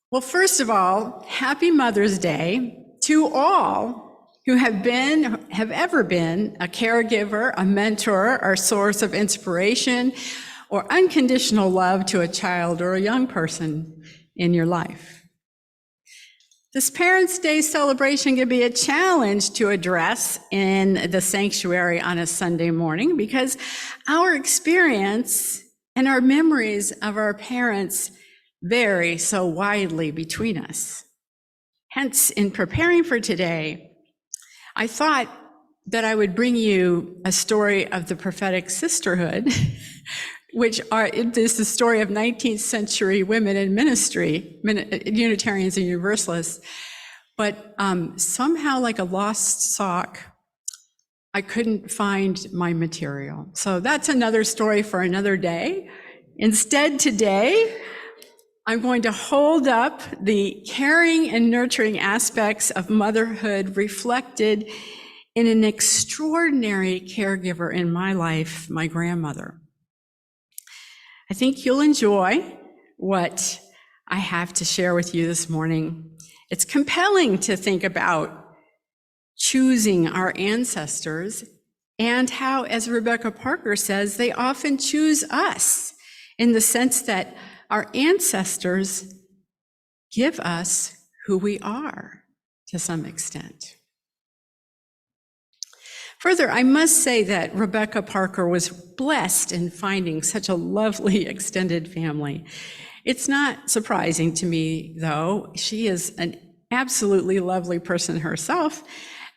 Well, first of all, happy Mother's Day to all who have ever been a caregiver, a mentor, or source of inspiration, or unconditional love to a child or a young person in your life. This Parents' Day celebration can be a challenge to address in the sanctuary on a Sunday morning because our experience and our memories of our parents vary so widely between us. Hence, in preparing for today, I thought that I would bring you a story of the prophetic sisterhood, which is the story of 19th century women in ministry, Unitarians and Universalists. But somehow, like a lost sock, I couldn't find my material. So that's another story for another day. Instead, today, I'm going to hold up the caring and nurturing aspects of motherhood reflected in an extraordinary caregiver in my life, my grandmother. I think you'll enjoy what I have to share with you this morning. It's compelling to think about choosing our ancestors and how, as Rebecca Parker says, they often choose us in the sense that our ancestors give us who we are to some extent. Further, I must say that Rebecca Parker was blessed in finding such a lovely extended family. It's not surprising to me, though. She is an absolutely lovely person herself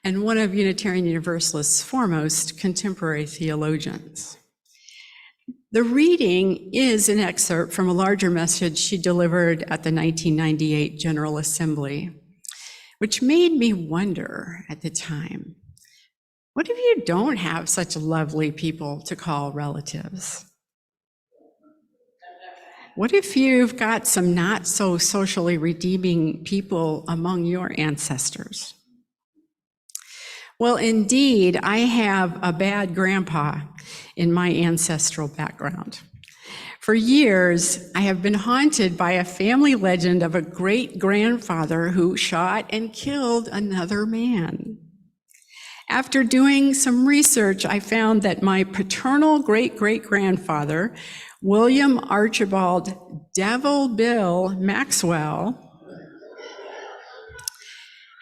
and one of Unitarian Universalist's foremost contemporary theologians. The reading is an excerpt from a larger message she delivered at the 1998 General Assembly, which made me wonder at the time, what if you don't have such lovely people to call relatives? What if you've got some not so socially redeeming people among your ancestors? Well, indeed, I have a bad grandpa in my ancestral background. For years, I have been haunted by a family legend of a great-grandfather who shot and killed another man. After doing some research, I found that my paternal great-great-grandfather, William Archibald Devil Bill Maxwell,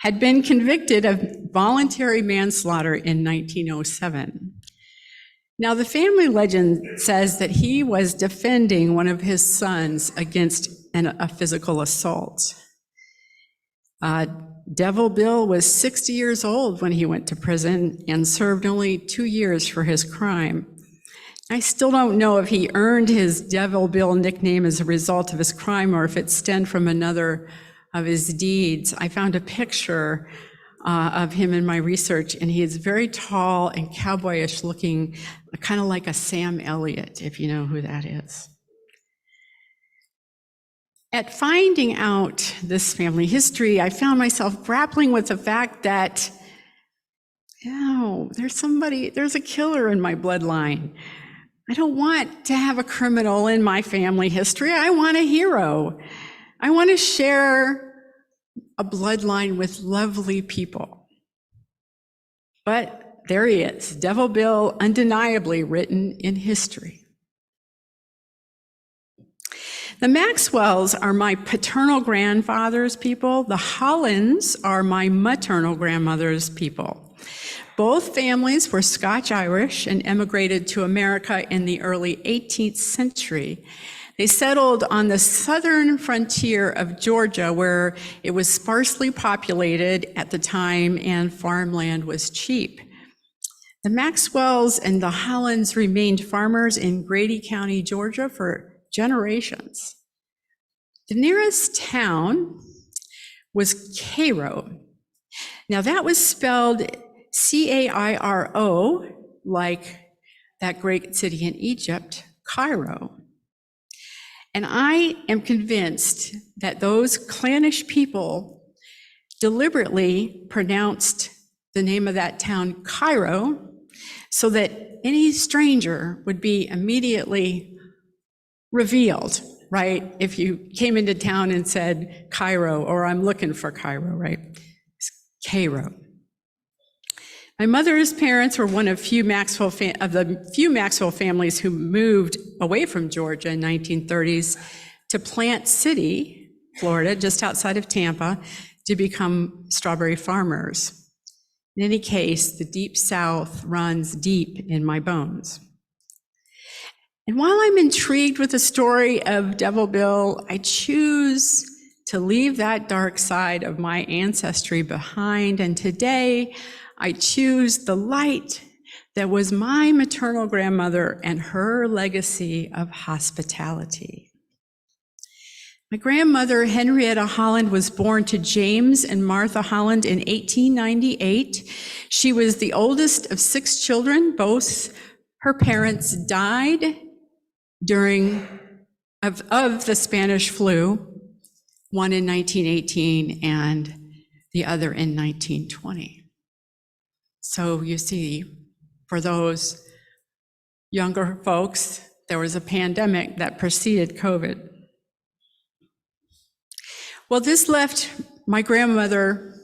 had been convicted of voluntary manslaughter in 1907. Now, the family legend says that he was defending one of his sons against a physical assault. Devil Bill was 60 years old when he went to prison and served only 2 years for his crime. I still don't know if he earned his Devil Bill nickname as a result of his crime or if it stemmed from another of his deeds. I found a picture of him in my research, and he is very tall and cowboyish looking, kind of like a Sam Elliott, if you know who that is. At finding out this family history, I found myself grappling with the fact that, there's a killer in my bloodline. I don't want to have a criminal in my family history. I want a hero. I want to share a bloodline with lovely people. But there he is, Devil Bill, undeniably written in history. The Maxwells are my paternal grandfather's people. The Hollands are my maternal grandmother's people. Both families were Scotch-Irish and emigrated to America in the early 18th century. They settled on the southern frontier of Georgia, where it was sparsely populated at the time and farmland was cheap. The Maxwells and the Hollands remained farmers in Grady County, Georgia for generations. The nearest town was Cairo. Now that was spelled C-A-I-R-O, like that great city in Egypt, Cairo. And I am convinced that those clannish people deliberately pronounced the name of that town Cairo so that any stranger would be immediately revealed right? If you came into town and said Cairo, or I'm looking for Cairo, right? It's Cairo. My mother's parents were one of the few Maxwell families who moved away from Georgia in 1930s to Plant City, Florida, just outside of Tampa, to become strawberry farmers. In any case, the Deep South runs deep in my bones. And while I'm intrigued with the story of Devil Bill, I choose to leave that dark side of my ancestry behind, and today I choose the light that was my maternal grandmother and her legacy of hospitality. My grandmother, Henrietta Holland, was born to James and Martha Holland in 1898. She was the oldest of 6 children. Both her parents died of the Spanish flu, one in 1918 and the other in 1920. So you see, for those younger folks, there was a pandemic that preceded COVID. Well, this left my grandmother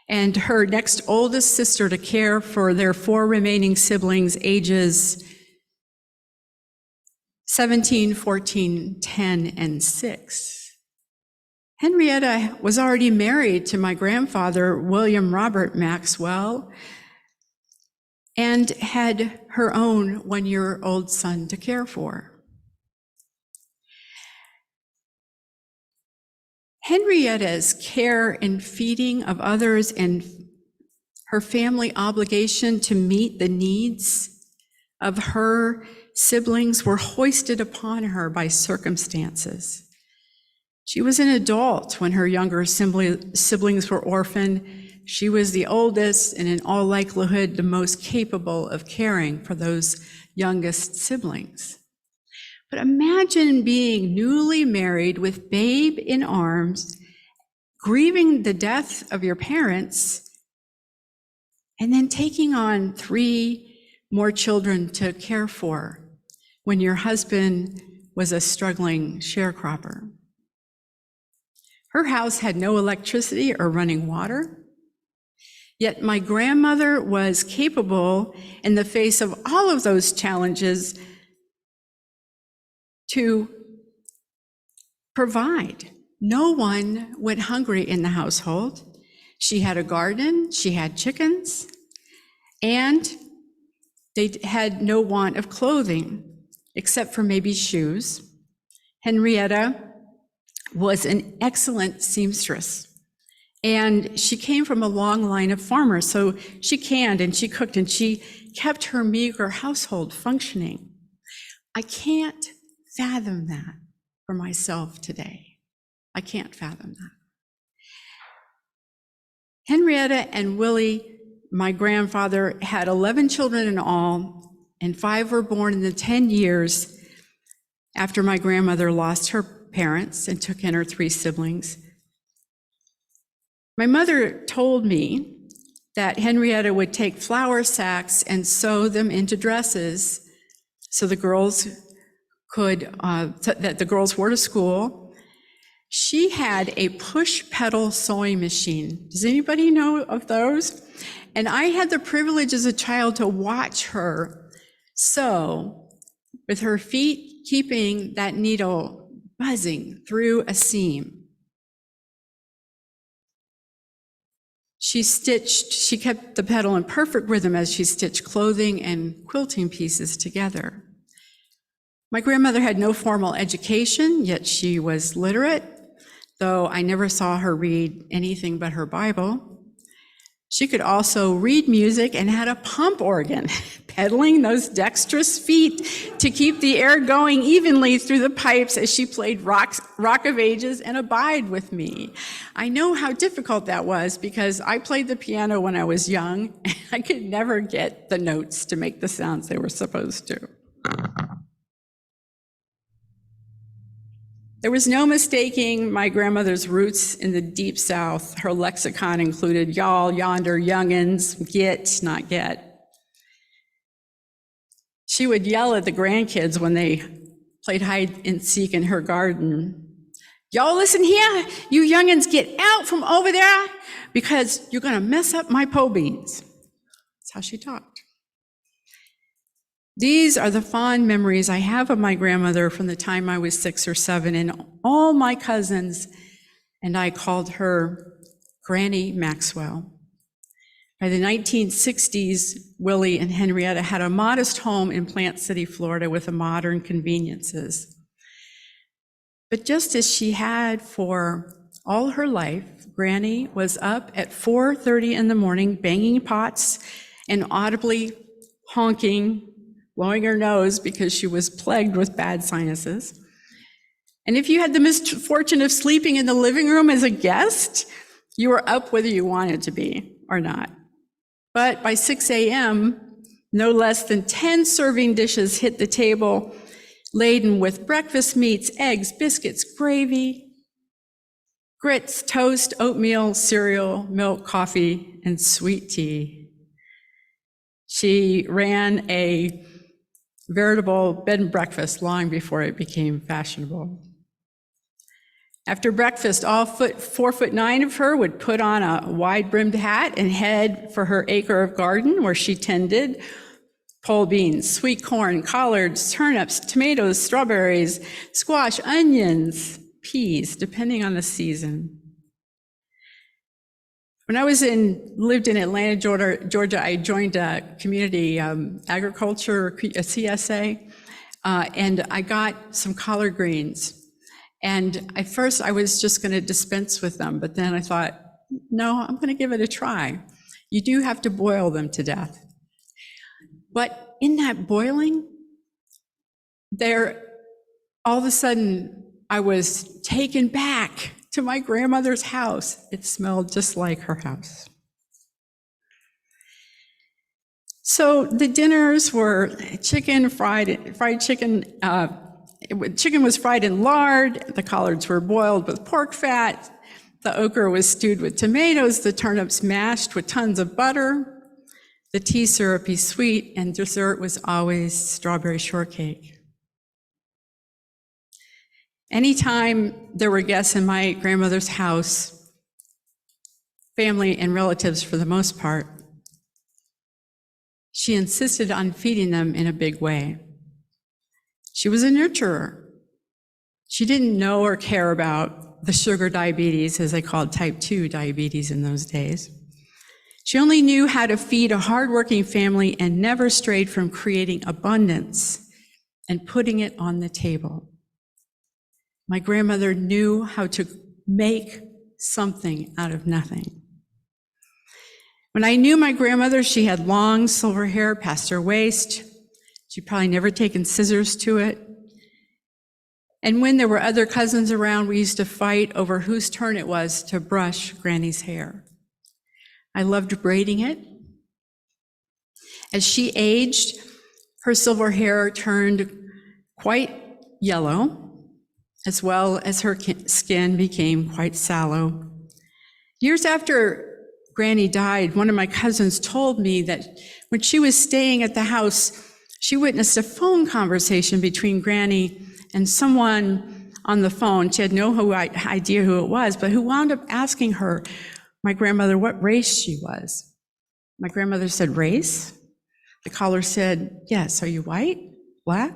and her next oldest sister to care for their 4 remaining siblings, ages 17, 14, 10, and 6. Henrietta was already married to my grandfather, William Robert Maxwell, and had her own 1-year-old son to care for. Henrietta's care and feeding of others and her family obligation to meet the needs of her siblings were hoisted upon her by circumstances. She was an adult when her younger siblings were orphaned. She was the oldest and in all likelihood the most capable of caring for those youngest siblings. But imagine being newly married with babe in arms, grieving the death of your parents, and then taking on 3 more children to care for when your husband was a struggling sharecropper. Her house had no electricity or running water, yet my grandmother was capable, in the face of all of those challenges, to provide. No one went hungry in the household. She had a garden, she had chickens, and they had no want of clothing, except for maybe shoes. Henrietta was an excellent seamstress, and she came from a long line of farmers, so she canned and she cooked and she kept her meager household functioning. I can't fathom that for myself today. I can't fathom that. Henrietta and Willie, my grandfather, had 11 children in all, and 5 were born in the 10 years after my grandmother lost her parents and took in her 3 siblings. My mother told me that Henrietta would take flour sacks and sew them into dresses so the girls that the girls wore to school. She had a push pedal sewing machine. Does anybody know of those? And I had the privilege as a child to watch her sew with her feet keeping that needle buzzing through a seam. She kept the pedal in perfect rhythm as she stitched clothing and quilting pieces together. My grandmother had no formal education, yet she was literate, though I never saw her read anything but her Bible. She could also read music and had a pump organ, pedaling those dexterous feet to keep the air going evenly through the pipes as she played Rock of Ages and Abide with Me. I know how difficult that was because I played the piano when I was young, and I could never get the notes to make the sounds they were supposed to. There was no mistaking my grandmother's roots in the Deep South. Her lexicon included y'all, yonder, youngins, get, not get. She would yell at the grandkids when they played hide and seek in her garden. Y'all listen here, you youngins, get out from over there because you're gonna mess up my po beans. That's how she talked. These are the fond memories I have of my grandmother from the time I was 6 or 7, and all my cousins and I called her Granny Maxwell. By the 1960s, Willie and Henrietta had a modest home in Plant City, Florida, with modern conveniences. But just as she had for all her life, Granny was up at 4:30 in the morning, banging pots and audibly honking, blowing her nose because she was plagued with bad sinuses. And if you had the misfortune of sleeping in the living room as a guest, you were up whether you wanted to be or not. But by 6 a.m., no less than 10 serving dishes hit the table, laden with breakfast meats, eggs, biscuits, gravy, grits, toast, oatmeal, cereal, milk, coffee, and sweet tea. She ran a veritable bed and breakfast long before it became fashionable. After breakfast, all 4'9" of her would put on a wide-brimmed hat and head for her acre of garden where she tended pole beans, sweet corn, collards, turnips, tomatoes, strawberries, squash, onions, peas, depending on the season. When I lived in Atlanta, Georgia, I joined a community agriculture, a CSA, and I got some collard greens. And at first I was just going to dispense with them, but then I thought, no, I'm going to give it a try. You do have to boil them to death. But in that boiling, all of a sudden I was taken back to my grandmother's house. It smelled just like her house. So the dinners were fried chicken. Chicken was fried in lard, the collards were boiled with pork fat, the okra was stewed with tomatoes, the turnips mashed with tons of butter, the tea syrupy sweet, and dessert was always strawberry shortcake. Anytime there were guests in my grandmother's house, family and relatives for the most part, she insisted on feeding them in a big way. She was a nurturer. She didn't know or care about the sugar diabetes, as they called type 2 diabetes in those days. She only knew how to feed a hardworking family and never strayed from creating abundance and putting it on the table. My grandmother knew how to make something out of nothing. When I knew my grandmother, she had long silver hair past her waist. She'd probably never taken scissors to it. And when there were other cousins around, we used to fight over whose turn it was to brush Granny's hair. I loved braiding it. As she aged, her silver hair turned quite yellow, as well as her skin became quite sallow. Years after Granny died, one of my cousins told me that when she was staying at the house, she witnessed a phone conversation between Granny and someone on the phone. She had no idea who it was, but who wound up asking her, my grandmother, what race she was. My grandmother said, race? The caller said, yes, are you white, black?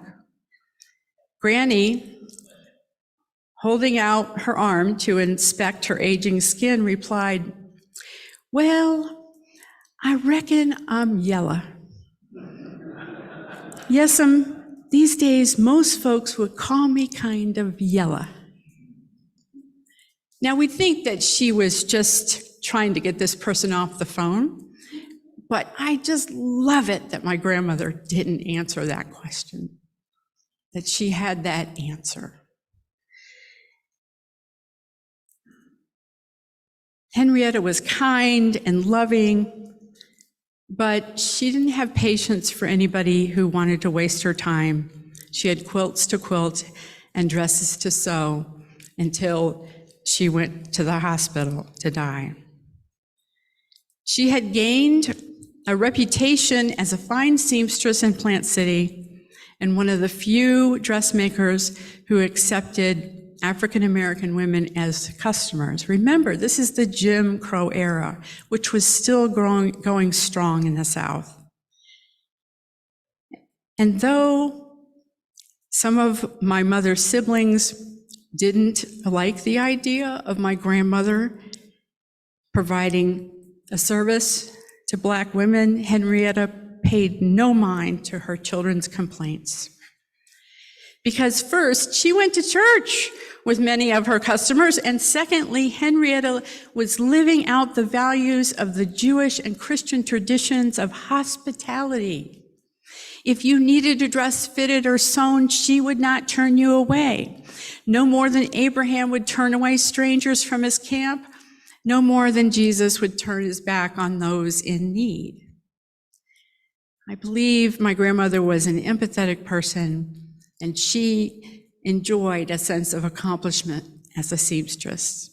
Granny, holding out her arm to inspect her aging skin, replied, well, I reckon I'm yellow. Yes'm, these days most folks would call me kind of yellow. Now we think that she was just trying to get this person off the phone, but I just love it that my grandmother didn't answer that question, that she had that answer. Henrietta was kind and loving, but she didn't have patience for anybody who wanted to waste her time. She had quilts to quilt and dresses to sew until she went to the hospital to die. She had gained a reputation as a fine seamstress in Plant City, and one of the few dressmakers who accepted African American women as customers. Remember, this is the Jim Crow era, which was still going strong in the South. And though some of my mother's siblings didn't like the idea of my grandmother providing a service to Black women, Henrietta paid no mind to her children's complaints. Because first, she went to church with many of her customers, and secondly, Henrietta was living out the values of the Jewish and Christian traditions of hospitality. If you needed a dress fitted or sewn, she would not turn you away. No more than Abraham would turn away strangers from his camp, no more than Jesus would turn his back on those in need. I believe my grandmother was an empathetic person, and she enjoyed a sense of accomplishment as a seamstress,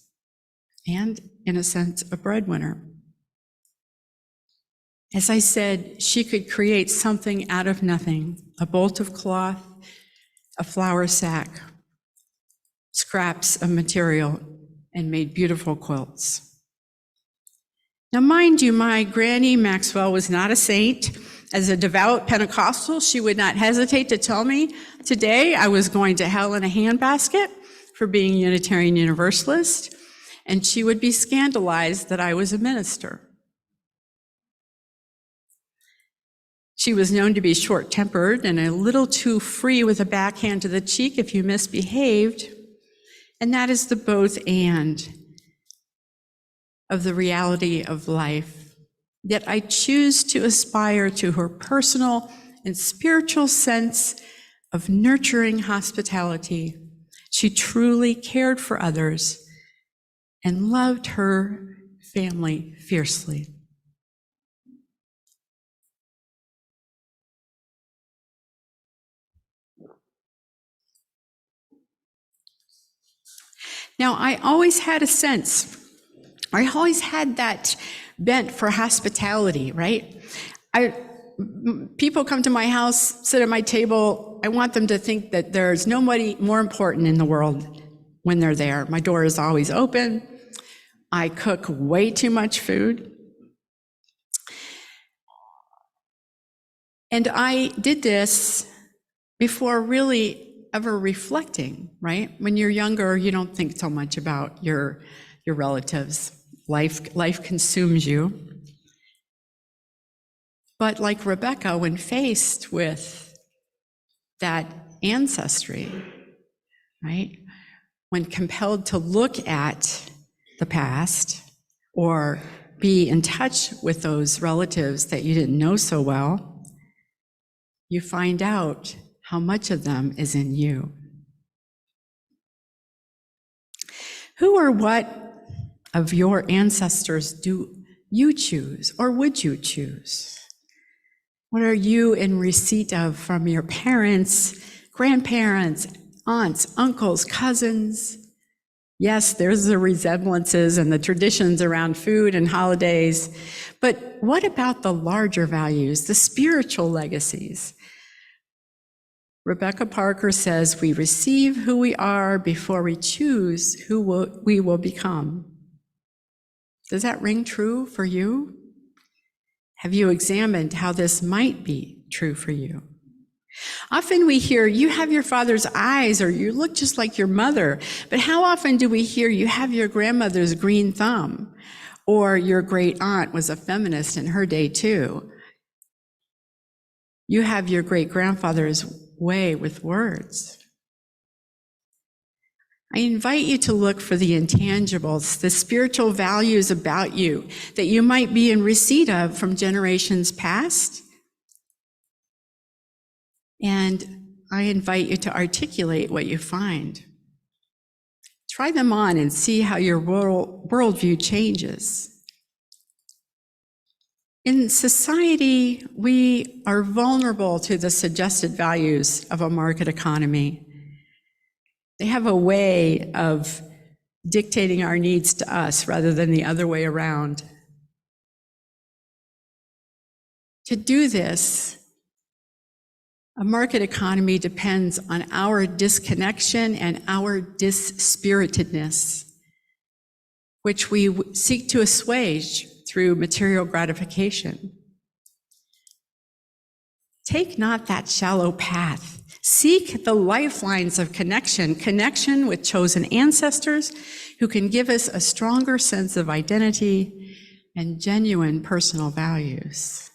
and in a sense, a breadwinner. As I said, she could create something out of nothing, a bolt of cloth, a flour sack, scraps of material, and made beautiful quilts. Now, mind you, my Granny Maxwell was not a saint. As a devout Pentecostal, she would not hesitate to tell me today I was going to hell in a handbasket for being Unitarian Universalist, and she would be scandalized that I was a minister. She was known to be short-tempered and a little too free with a backhand to the cheek if you misbehaved, and that is the both and of the reality of life. Yet I choose to aspire to her personal and spiritual sense of nurturing hospitality. She truly cared for others and loved her family fiercely. Now, I always had a sense, I always had that bent for hospitality, right? People come to my house, sit at my table, I want them to think that there's nobody more important in the world when they're there. My door is always open. I cook way too much food. And I did this before really ever reflecting, right? When you're younger, you don't think so much about your relatives. Life consumes you. But like Rebecca, when faced with that ancestry, right? When compelled to look at the past or be in touch with those relatives that you didn't know so well, you find out how much of them is in you. Who or what of your ancestors do you choose, or would you choose? What are you in receipt of from your parents, grandparents, aunts, uncles, cousins? Yes, there's the resemblances and the traditions around food and holidays, but what about the larger values, the spiritual legacies? Rebecca Parker says, we receive who we are before we choose who we will become. Does that ring true for you? Have you examined how this might be true for you? Often we hear, you have your father's eyes, or you look just like your mother. But how often do we hear, you have your grandmother's green thumb, or your great aunt was a feminist in her day too? You have your great grandfather's way with words. I invite you to look for the intangibles, the spiritual values about you that you might be in receipt of from generations past. And I invite you to articulate what you find. Try them on and see how your worldview changes. In society, we are vulnerable to the suggested values of a market economy. They have a way of dictating our needs to us rather than the other way around. To do this, A market economy depends on our disconnection and our dispiritedness, which we seek to assuage through material gratification. Take not that shallow path. Seek the lifelines of connection with chosen ancestors who can give us a stronger sense of identity and genuine personal values.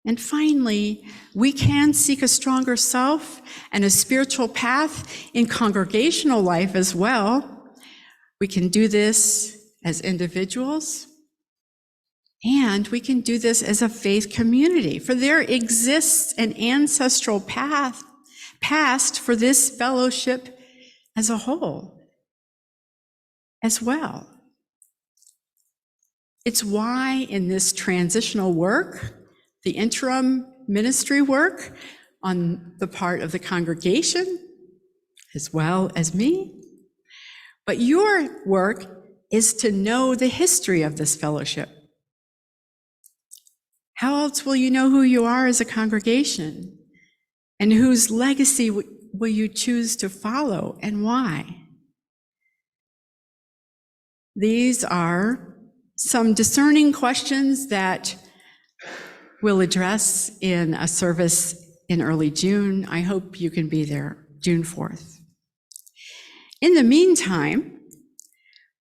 And finally, we can seek a stronger self and a spiritual path in congregational life as well. We can do this as individuals, and we can do this as a faith community, for there exists an ancestral past for this fellowship as a whole as well. It's why in this transitional work, the interim ministry work on the part of the congregation, as well as me, but your work is to know the history of this fellowship. How else will you know who you are as a congregation? And whose legacy will you choose to follow and why? These are some discerning questions that we'll address in a service in early June. I hope you can be there, June 4th. In the meantime,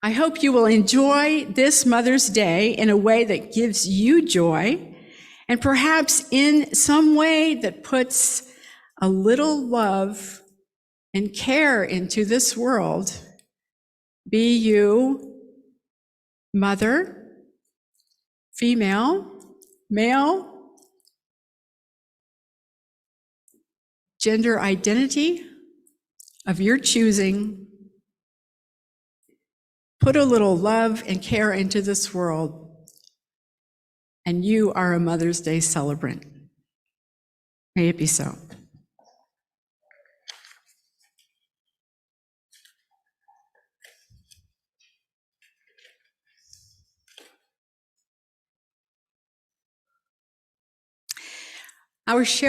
I hope you will enjoy this Mother's Day in a way that gives you joy, and perhaps in some way that puts a little love and care into this world. Be you mother, female, male, gender identity of your choosing. Put a little love and care into this world, and you are a Mother's Day celebrant. May it be so. Our share